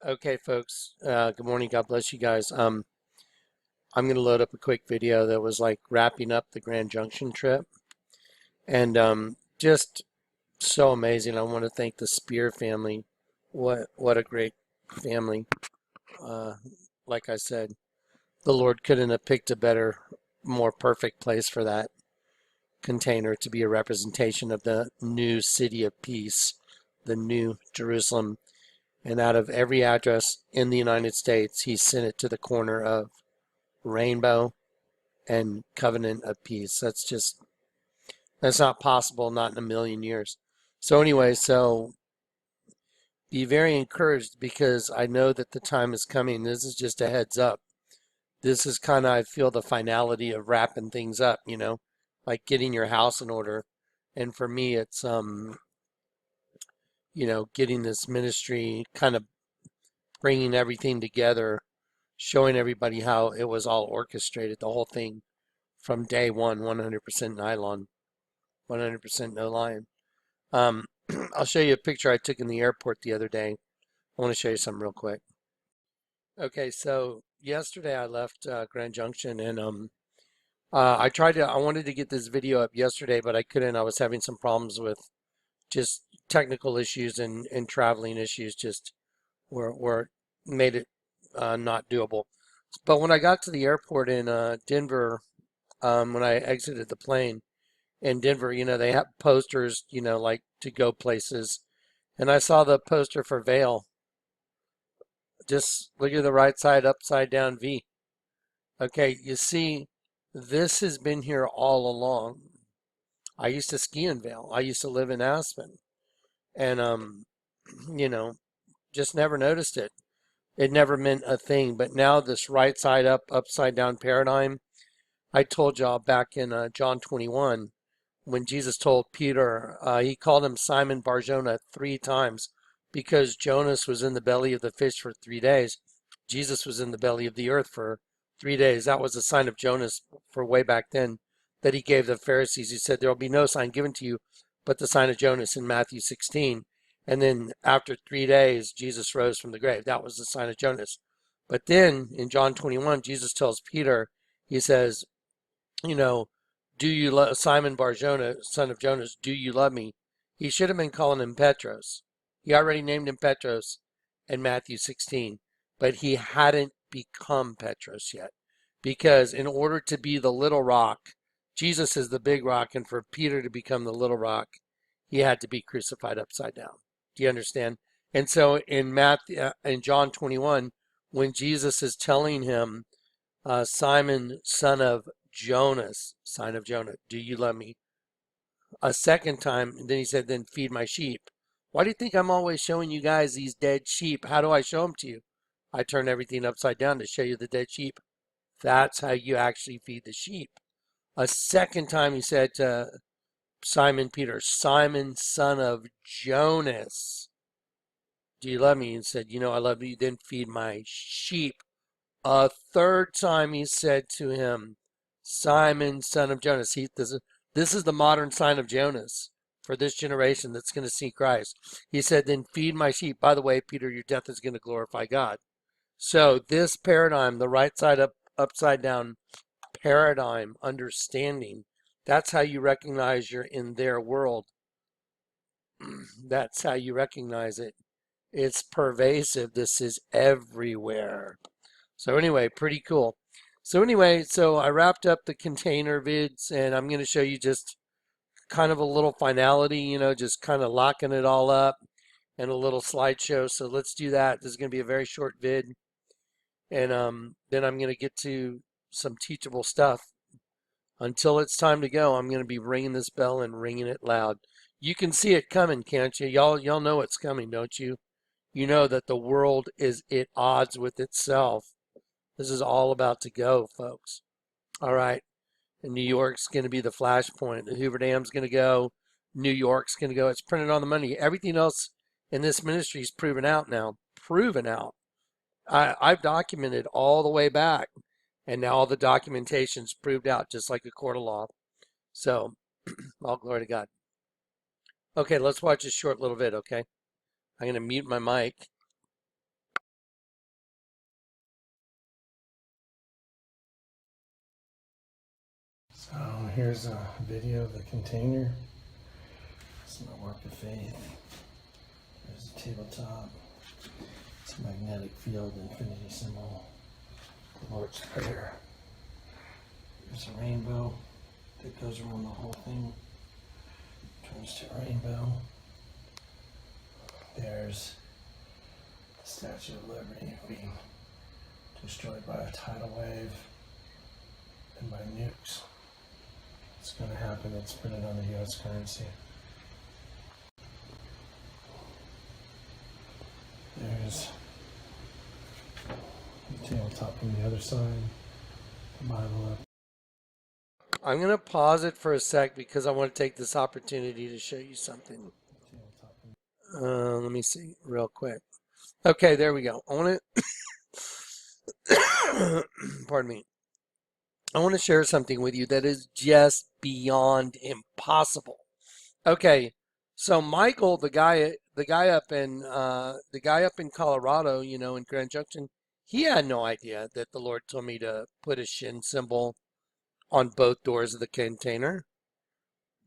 Okay, folks. Good morning. God bless you guys. I'm going to load up a quick video that was like wrapping up the Grand Junction trip, and just so amazing. I want to thank the Spear family. What a great family. Uh, like I said, the Lord couldn't have picked a better, more perfect place for that container to be a representation of the new city of peace, the new Jerusalem. And out of every address in the United States, he sent it to the corner of Rainbow and Covenant of Peace. That's not possible, not in a million years. So anyway, so be very encouraged because I know that the time is coming. This is just a heads up. This is kind of, I feel, the finality of wrapping things up, like getting your house in order. And for me, it's, getting this ministry, kind of bringing everything together, showing everybody how it was all orchestrated, the whole thing from day one, 100% nylon. 100% no lying. Um, I'll show you a picture I took in the airport the other day. I want to show you something real quick. Okay, so yesterday I left Grand Junction and I wanted to get this video up yesterday, but I couldn't. I was having some problems with just technical issues and traveling issues just were made it not doable. But when I got to the airport in Denver, when I exited the plane, in Denver, they have posters, like to go places. And I saw the poster for Vail. Just look at the right side, upside down V. Okay, you see, this has been here all along. I used to ski in Vail. I used to live in Aspen. And, you know, just never noticed it. It never meant a thing. But now this right side up, upside down paradigm, I told y'all back in John 21, when Jesus told Peter, he called him Simon Barjona 3 times because Jonas was in the belly of the fish for 3 days. Jesus was in the belly of the earth for 3 days. That was a sign of Jonas for way back then that he gave the Pharisees. He said, there will be no sign given to you but the sign of Jonas in Matthew 16. And then after 3 days, Jesus rose from the grave. That was the sign of Jonas. But then in John 21, Jesus tells Peter, he says, you know, do you love Simon Barjona, son of Jonas, do you love me? He should have been calling him Petros. He already named him Petros in Matthew 16, but he hadn't become Petros yet. Because in order to be the little rock, Jesus is the big rock, and for Peter to become the little rock, he had to be crucified upside down. Do you understand? And so in John 21, when Jesus is telling him, Simon, son of Jonas, sign of Jonah, do you love me? A second time, and then he said, then feed my sheep. Why do you think I'm always showing you guys these dead sheep? How do I show them to you? I turn everything upside down to show you the dead sheep. That's how you actually feed the sheep. A second time he said to Simon Peter, Simon, son of Jonas, do you love me? And said, I love you, then feed my sheep. A third time he said to him, Simon, son of Jonas. This is the modern sign of Jonas for this generation that's going to see Christ. He said, then feed my sheep. By the way, Peter, your death is going to glorify God. So this paradigm, the right side up, upside down paradigm, understanding, that's how you recognize you're in their world. That's how you recognize it. It's pervasive. This is everywhere. So anyway, pretty cool. So anyway, so I wrapped up the container vids and I'm going to show you just kind of a little finality, just kind of locking it all up and a little slideshow. So let's do that. This is going to be a very short vid. And then I'm going to get to some teachable stuff. Until it's time to go, I'm going to be ringing this bell and ringing it loud. You can see it coming, can't you? Y'all know it's coming, don't you? You know that the world is at odds with itself. This is all about to go, folks. All right. And New York's going to be the flashpoint. The Hoover Dam's going to go. New York's going to go. It's printed on the money. Everything else in this ministry is proven out now. Proven out. I've documented all the way back. And now all the documentation's proved out, just like a court of law. So, all glory to God. Okay, let's watch a short little bit, okay? I'm going to mute my mic. Here's a video of the container. It's my work of faith. There's a tabletop. It's a magnetic field infinity symbol. The Lord's Prayer. There's a rainbow that goes around the whole thing. Turns to a rainbow. There's the Statue of Liberty being destroyed by a tidal wave and by nukes. It's going to happen. It's printed on the U.S. currency. There's the tabletop from the other side. The Bible up. I'm going to pause it for a sec because I want to take this opportunity to show you something. Let me see real quick. Okay, there we go. I want to, pardon me. I want to share something with you that is just beyond impossible. Okay, so Michael, the guy up in Colorado, you know, in Grand Junction, he had no idea that the Lord told me to put a shin symbol on both doors of the container.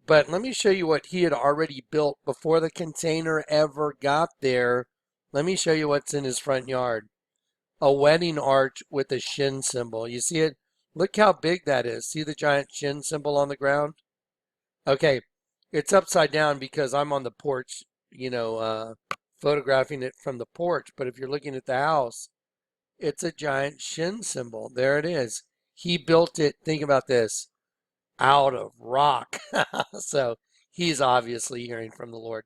But let me show you what he had already built before the container ever got there. Let me show you what's in his front yard. A wedding arch with a shin symbol. You see it? Look how big that is. See the giant shin symbol on the ground? Okay, it's upside down because I'm on the porch, you know, photographing it from the porch. But if you're looking at the house, it's a giant shin symbol. There it is. He built it, think about this, out of rock. So he's obviously hearing from the Lord.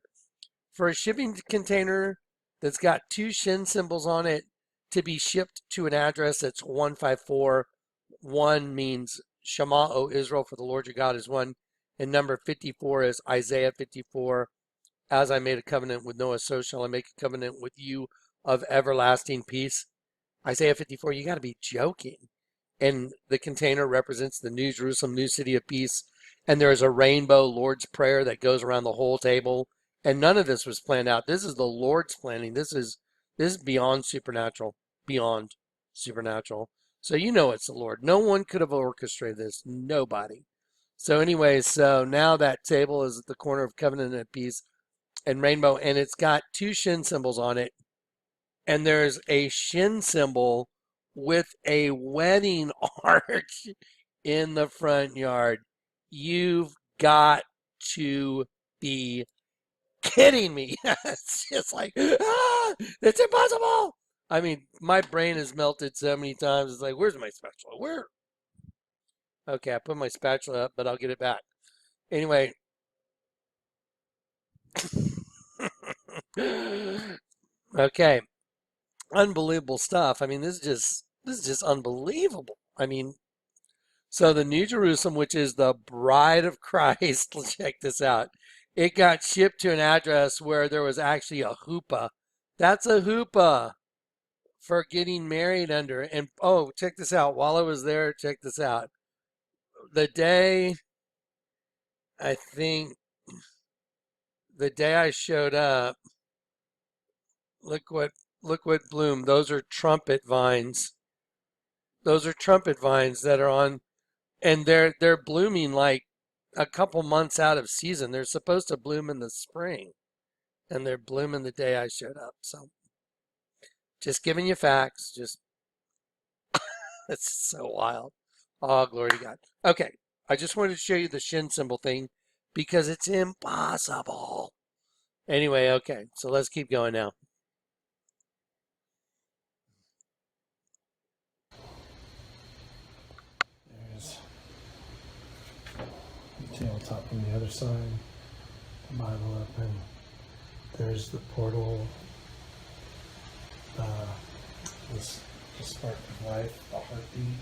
For a shipping container that's got two shin symbols on it to be shipped to an address that's 154, one means Shema, O Israel, for the Lord your God is one. And number 54 is Isaiah 54. As I made a covenant with Noah, so shall I make a covenant with you of everlasting peace. Isaiah 54, you got to be joking. And the container represents the New Jerusalem, New City of Peace. And there's a rainbow Lord's Prayer that goes around the whole table. And none of this was planned out. This is the Lord's planning. This is beyond supernatural. Beyond supernatural. So you know it's the Lord. No one could have orchestrated this. Nobody. So anyway, so now that table is at the corner of Covenant and Peace and Rainbow, and it's got two shin symbols on it. And there's a shin symbol with a wedding arch in the front yard. You've got to be kidding me. It's just like, it's impossible. I mean, my brain has melted so many times. It's like, where's my spatula? Where? Okay, I put my spatula up, but I'll get it back. Anyway. Okay. Unbelievable stuff. I mean, this is just unbelievable. I mean, so the New Jerusalem, which is the bride of Christ, check this out. It got shipped to an address where there was actually a hoopah. That's a hoopah for getting married under. And oh, check this out. While I was there, check this out. The day, I think, the day I showed up, look what bloomed. Those are trumpet vines. Those are trumpet vines that are on, and they're blooming like a couple months out of season. They're supposed to bloom in the spring, and they're blooming the day I showed up. So just giving you facts. Just it's so wild. Oh, glory to God. Okay, I just wanted to show you the shin symbol thing because it's impossible. Anyway, okay, so let's keep going now. There's the tabletop from the other side. The Bible up, and there's the portal. The spark of life, the heartbeat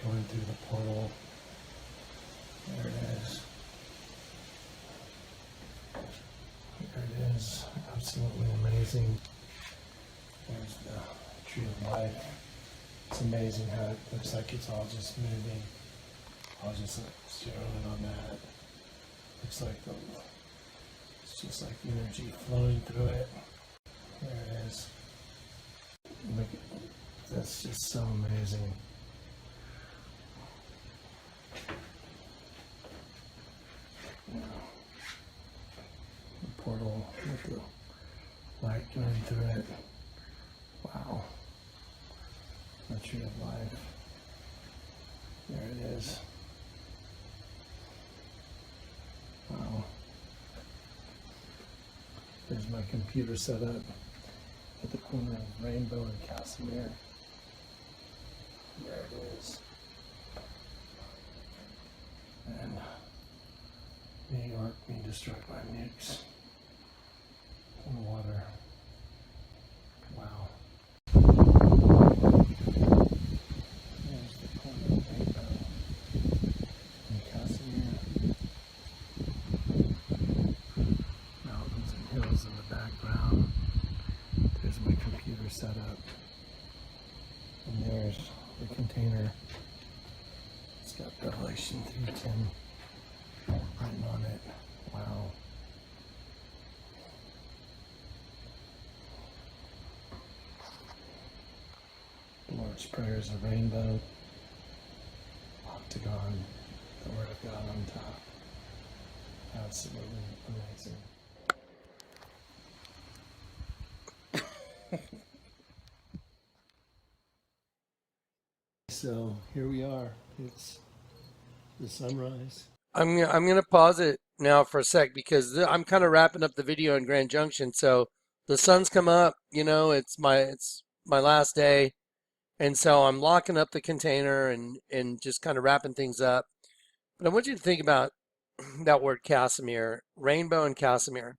going through the portal. There it is. There it is. Absolutely amazing. There's the tree of life. It's amazing how it looks like it's all just moving. I'll just zero in on that. Looks like it's just like energy flowing through it. There it is. Look, that's just so amazing. light going through it. Wow. The tree of life. There it is. Wow. There's my computer set up at the corner of Rainbow and Casimir. There it is. And New York being destroyed by nukes in the water. Wow. There's the corner of Rainbow and Casimir. Mountains and hills in the background. There's my computer set up. And there's the container. It's got Revelation 3:10 written on it. Wow. The Lord's Prayer is a rainbow. Octagon. The Word of God on top. Absolutely amazing. So here we are. It's the sunrise. I'm gonna pause it now for a sec because I'm kind of wrapping up the video in Grand Junction. So the sun's come up, it's my last day, and so I'm locking up the container and just kind of wrapping things up. But I want you to think about that word Casimir, rainbow and Casimir.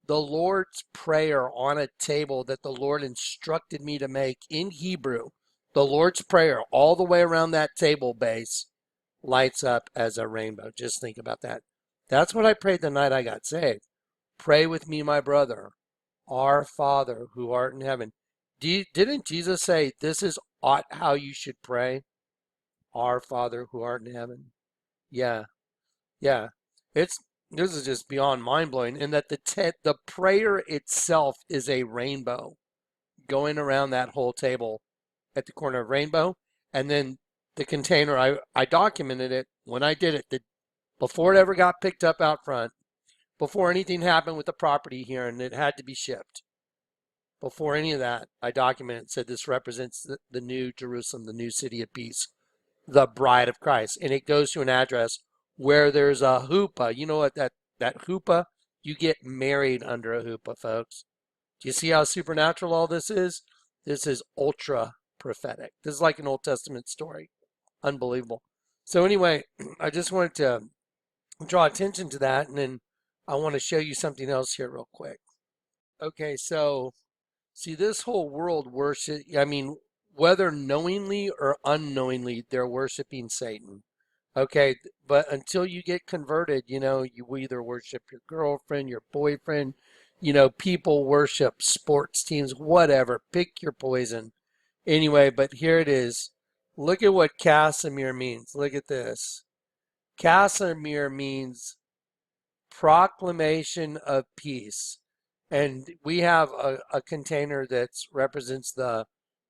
The Lord's Prayer on a table that the Lord instructed me to make in Hebrew. The Lord's Prayer all the way around that table base lights up as a rainbow. Just think about that. That's what I prayed the night I got saved. Pray with me, my brother. Our Father who art in heaven. Didn't Jesus say this is how you should pray? Our Father who art in heaven. Yeah, yeah. This is just beyond mind blowing, in that the prayer itself is a rainbow going around that whole table at the corner of Rainbow, and then the container. I documented it when I did it. Before it ever got picked up out front, before anything happened with the property here, and it had to be shipped. Before any of that, I documented, said this represents the new Jerusalem, the new city of peace, the bride of Christ. And it goes to an address where there's a hoopah. You know what that hoopah? You get married under a hoopah, folks. Do you see how supernatural all this is? This is ultra prophetic. This is like an Old Testament story. Unbelievable. So anyway, I just wanted to draw attention to that, and then I want to show you something else here real quick. Okay, so see, this whole world worship, whether knowingly or unknowingly, they're worshiping Satan. Okay, but until you get converted, you either worship your girlfriend, your boyfriend, people worship sports teams, whatever. Pick your poison. Anyway, but here it is. Look at what Casimir means. Look at this. Casimir means proclamation of peace. And we have a container that represents the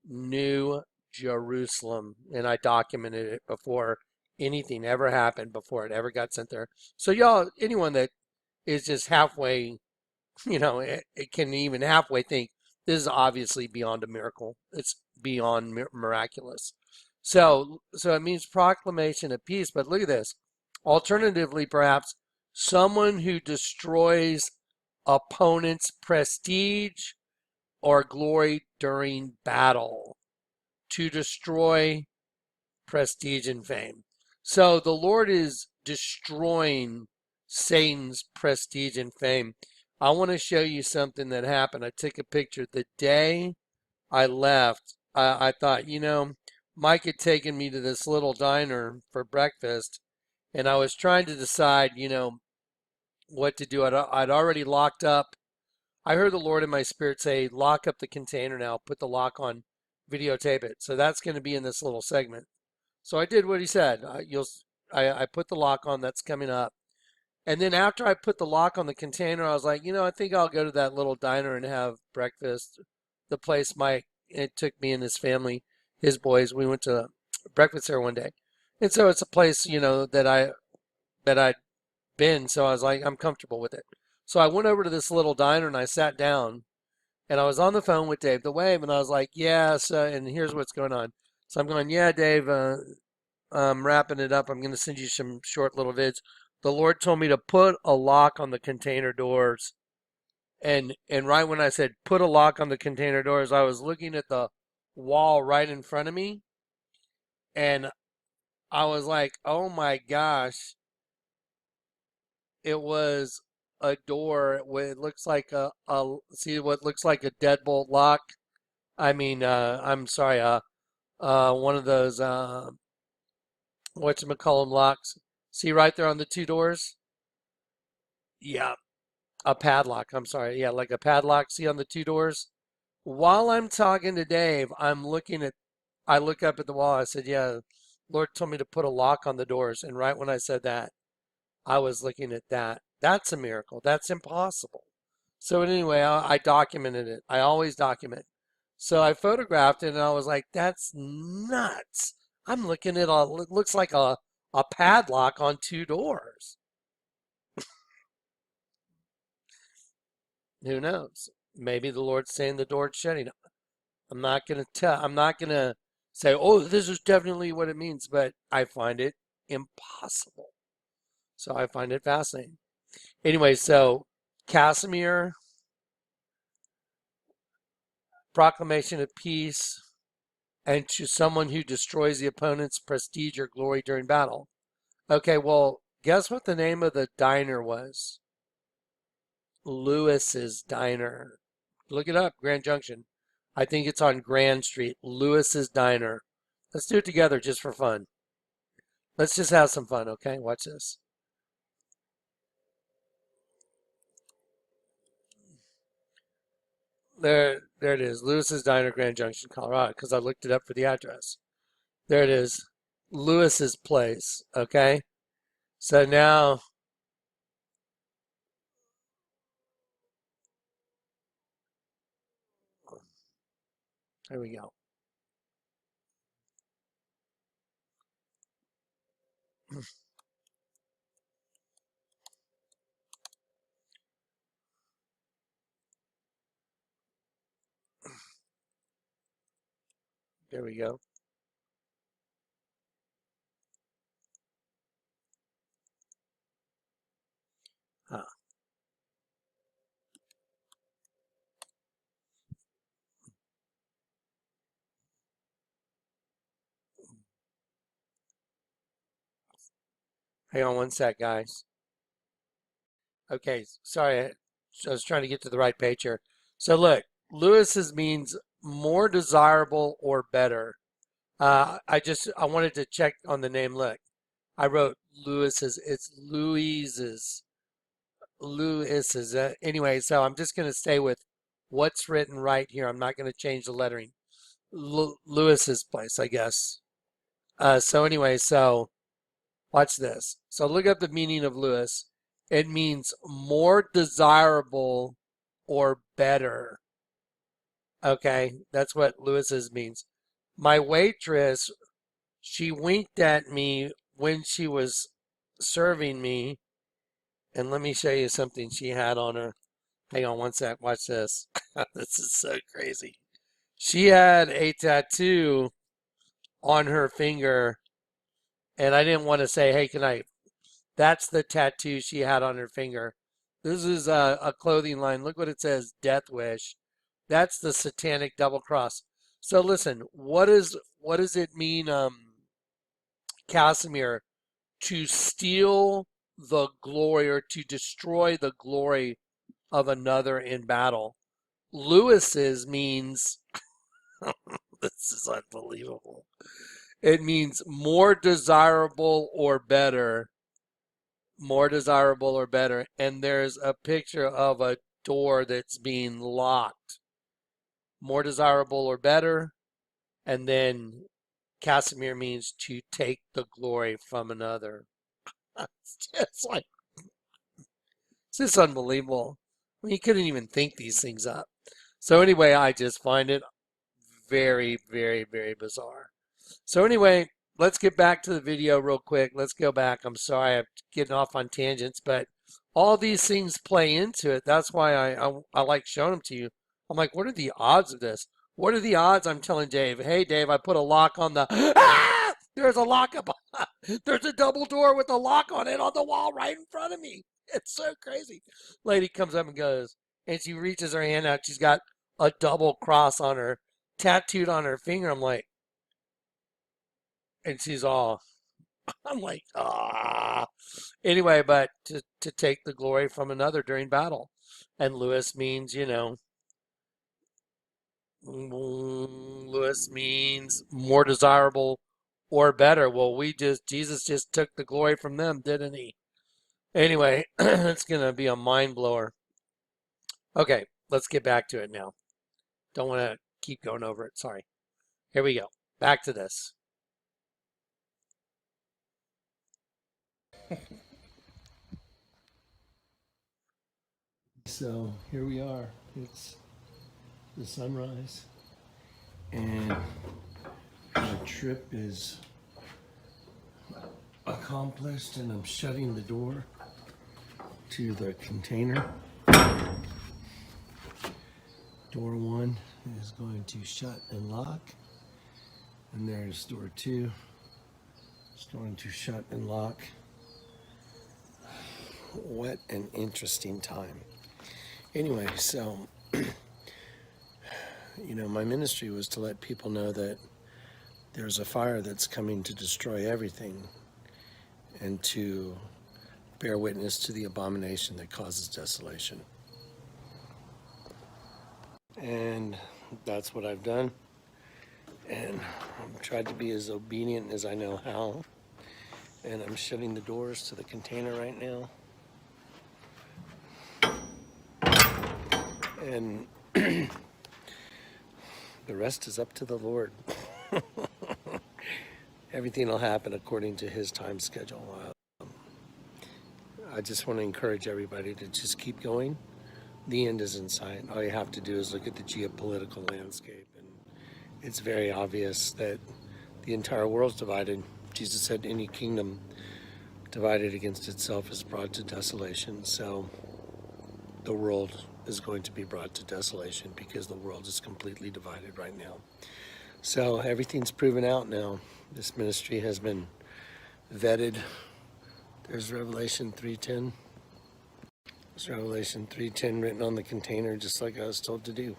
new Jerusalem. And I documented it before anything ever happened, before it ever got sent there. So y'all, anyone that is just halfway, it can even halfway think this is obviously beyond a miracle. It's beyond miraculous. So it means proclamation of peace. But look at this. Alternatively, perhaps someone who destroys opponent's prestige or glory during battle. To destroy prestige and fame. So the Lord is destroying Satan's prestige and fame. I want to show you something that happened. I took a picture the day I left. I thought, Mike had taken me to this little diner for breakfast, and I was trying to decide, what to do. I'd already locked up. I heard the Lord in my spirit say, lock up the container now, put the lock on, videotape it. So that's going to be in this little segment. So I did what he said. I put the lock on. That's coming up. And then after I put the lock on the container, I was like, I think I'll go to that little diner and have breakfast. The place it took me and his family, his boys. We went to breakfast there one day. And so it's a place, that I'd been. So I was like, I'm comfortable with it. So I went over to this little diner and I sat down. And I was on the phone with Dave the Wave, and I was like, yeah, so, and here's what's going on. So I'm going, yeah, Dave, I'm wrapping it up. I'm going to send you some short little vids. The Lord told me to put a lock on the container doors. And right when I said put a lock on the container doors, I was looking at the wall right in front of me, and I was like, oh my gosh, it was a door. It looks like see what looks like a deadbolt lock. I mean, I'm sorry, one of those whatchamacallem locks. See right there on the two doors? Yeah, a padlock. I'm sorry. Yeah, like a padlock. See on the two doors? While I'm talking to Dave, I look up at the wall. I said, yeah, Lord told me to put a lock on the doors. And right when I said that, I was looking at that. That's a miracle. That's impossible. So anyway, I documented it. I always document. So I photographed it and I was like, that's nuts. I'm looking at it looks like a padlock on two doors. Who knows? Maybe the Lord's saying the door's shutting. I'm not gonna say, oh, this is definitely what it means, but I find it impossible. So I find it fascinating. Anyway, so Casimir, proclamation of peace, and to someone who destroys the opponent's prestige or glory during battle. Okay, well, guess what the name of the diner was? Lewis's Diner. Look it up, Grand Junction. I think it's on Grand Street. Lewis's Diner. Let's do it together just for fun. Let's just have some fun, okay? Watch this. There it is. Lewis's Diner, Grand Junction, Colorado, because I looked it up for the address. There it is. Lewis's place, okay? So now, here we go. There we go. Huh. Hang on one sec, guys. Okay, sorry. I was trying to get to the right page here. So look, Lewis's means more desirable or better. I wanted to check on the name. Look, I wrote Lewis's. It's Louise's. Lewis's. Anyway, so I'm just going to stay with what's written right here. I'm not going to change the lettering. Lewis's place, I guess. So anyway, so watch this. So look up the meaning of Lewis. It means more desirable or better. Okay, that's what Lewis's means. My waitress, she winked at me when she was serving me. And let me show you something she had on her. Hang on one sec. Watch this. This is so crazy. She had a tattoo on her finger, and I didn't want to say, hey, can I? That's the tattoo she had on her finger. This is a clothing line. Look what it says, Death Wish. That's the satanic double cross. So listen, what does it mean, Casimir, to steal the glory or to destroy the glory of another in battle? Lewis's means, this is unbelievable. It means more desirable or better. More desirable or better. And there's a picture of a door that's being locked. More desirable or better. And then Casimir means to take the glory from another. It's just like, it's just unbelievable. I mean, you couldn't even think these things up. So anyway, I just find it very, very, very bizarre. So anyway, let's get back to the video real quick. Let's go back. I'm sorry I'm getting off on tangents, but all these things play into it. That's why I like showing them to you. I'm like, what are the odds of this? What are the odds? I'm telling Dave, hey, Dave, I put a lock on the. Ah! There's a lock up. There's a double door with a lock on it on the wall right in front of me. It's so crazy. Lady comes up and goes, and she reaches her hand out. She's got a double cross on her, tattooed on her finger. I'm like, and she's all, I'm like, ah. Anyway, but to take the glory from another during battle. And Lewis means, Lewis means more desirable or better. Well, Jesus just took the glory from them, didn't he? Anyway, it's going to be a mind blower. Okay, let's get back to it now. Don't want to keep going over it. Sorry. Here we go. Back to this. So here we are. It's the sunrise, and our trip is accomplished, and I'm shutting the door to the container. Door 1 is going to shut and lock, and there's door 2. It's going to shut and lock. What an interesting time. Anyway, so my ministry was to let people know that there's a fire that's coming to destroy everything and to bear witness to the abomination that causes desolation. And that's what I've done. And I've tried to be as obedient as I know how. And I'm shutting the doors to the container right now. And the rest is up to the Lord. Everything will happen according to his time schedule. I just want to encourage everybody to just keep going. The end is in sight. All you have to do is look at the geopolitical landscape, and it's very obvious that the entire world's divided. Jesus said any kingdom divided against itself is brought to desolation. So the world is going to be brought to desolation because the world is completely divided right now. So everything's proven out now. This ministry has been vetted. There's Revelation 3:10. There's Revelation 3:10 written on the container, just like I was told to do.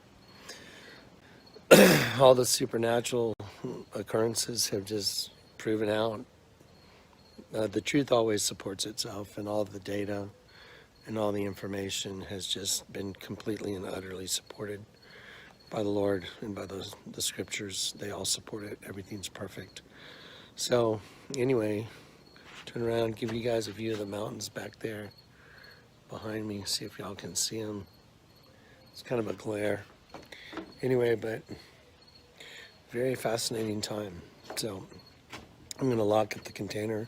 All the supernatural occurrences have just proven out. The truth always supports itself, and all the data and all the information has just been completely and utterly supported by the Lord and by the scriptures. They all support it. Everything's perfect. So anyway, turn around, give you guys a view of the mountains back there behind me. See if y'all can see them. It's kind of a glare. Anyway, but very fascinating time. So I'm going to lock up the container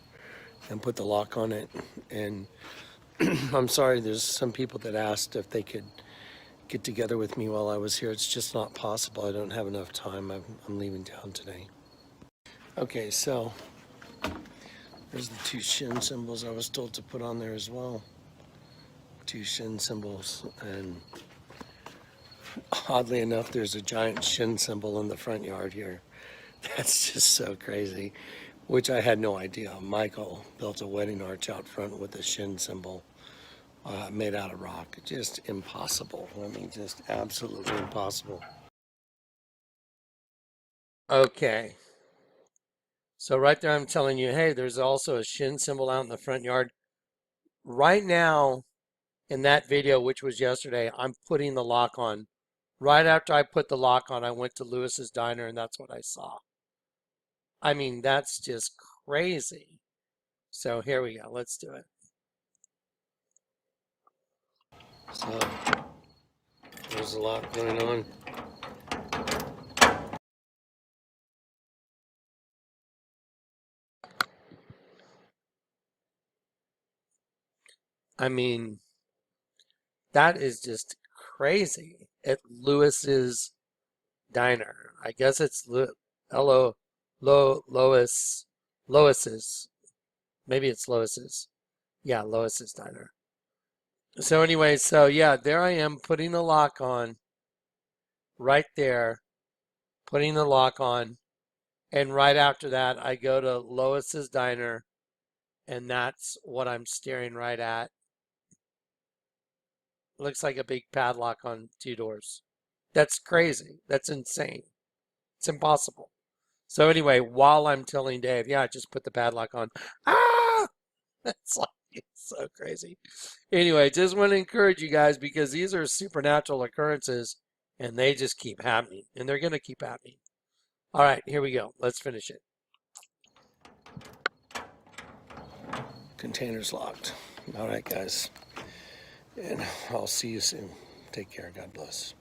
and put the lock on it. And I'm sorry, there's some people that asked if they could get together with me while I was here. It's just not possible. I don't have enough time. I'm leaving town today. Okay, so there's the 2 shin symbols I was told to put on there as well. 2 shin symbols, and oddly enough, there's a giant shin symbol in the front yard here. That's just so crazy, which I had no idea. Michael built a wedding arch out front with a shin symbol made out of rock. Just impossible. I mean, just absolutely impossible. Okay. So right there, I'm telling you, hey, there's also a shin symbol out in the front yard. Right now, in that video, which was yesterday, I'm putting the lock on. Right after I put the lock on, I went to Lewis's Diner, and that's what I saw. I mean, that's just crazy. So here we go. Let's do it. So there's a lot going on. I mean, that is just crazy. At Lewis's Diner. I guess it's Lois's. Maybe it's Lois's. Yeah, Lois's Diner. So anyway, so yeah, there I am putting the lock on. right there, putting the lock on. And right after that, I go to Lois's Diner, and that's what I'm staring right at. Looks like a big padlock on two doors. That's crazy. That's insane. It's impossible. So anyway, while I'm telling Dave, yeah, just put the padlock on. Ah! It's like it's so crazy. Anyway, just want to encourage you guys because these are supernatural occurrences and they just keep happening and they're going to keep happening. All right, here we go. Let's finish it. Container's locked. All right, guys. And I'll see you soon. Take care. God bless.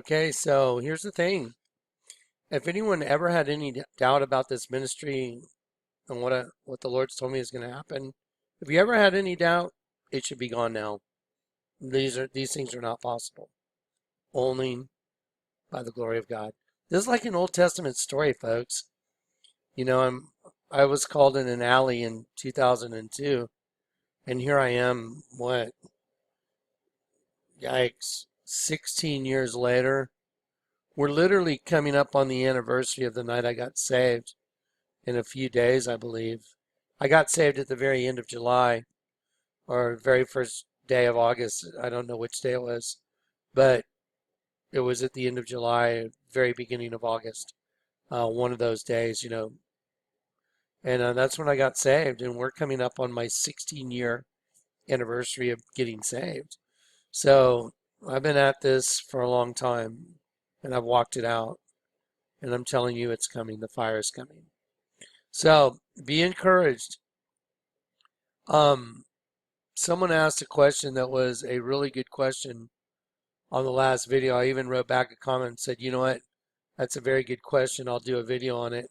Okay, so here's the thing. If anyone ever had any doubt about this ministry, and what the Lord's told me is going to happen. If you ever had any doubt, it should be gone now. These things are not possible. Only by the glory of God. This is like an Old Testament story, folks. You know, I was called in an alley in 2002, and here I am, what, yikes, 16 years later. We're literally coming up on the anniversary of the night I got saved in a few days, I believe. I got saved at the very end of July or very first day of August. I don't know which day it was, but it was at the end of July, very beginning of August. One of those days, you know. And that's when I got saved. And we're coming up on my 16-year anniversary of getting saved. So I've been at this for a long time and I've walked it out. And I'm telling you, it's coming. The fire is coming. So be encouraged. Um, Someone asked a question that was a really good question on the last video. I even wrote back a comment and said, you know what? That's a very good question. I'll do a video on it.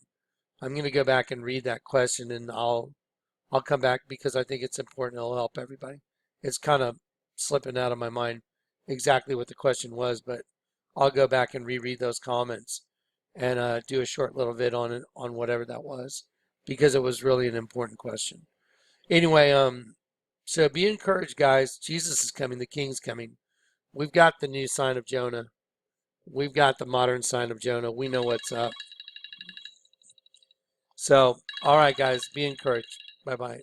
I'm going to go back and read that question and I'll come back because I think it's important. It'll help everybody. It's kind of slipping out of my mind exactly what the question was, but I'll go back and reread those comments and do a short little vid on it, on whatever that was, because it was really an important question. Anyway, so be encouraged, guys. Jesus is coming. The King's coming. We've got the new sign of Jonah. We've got the modern sign of Jonah. We know what's up. So, all right, guys, be encouraged. Bye bye.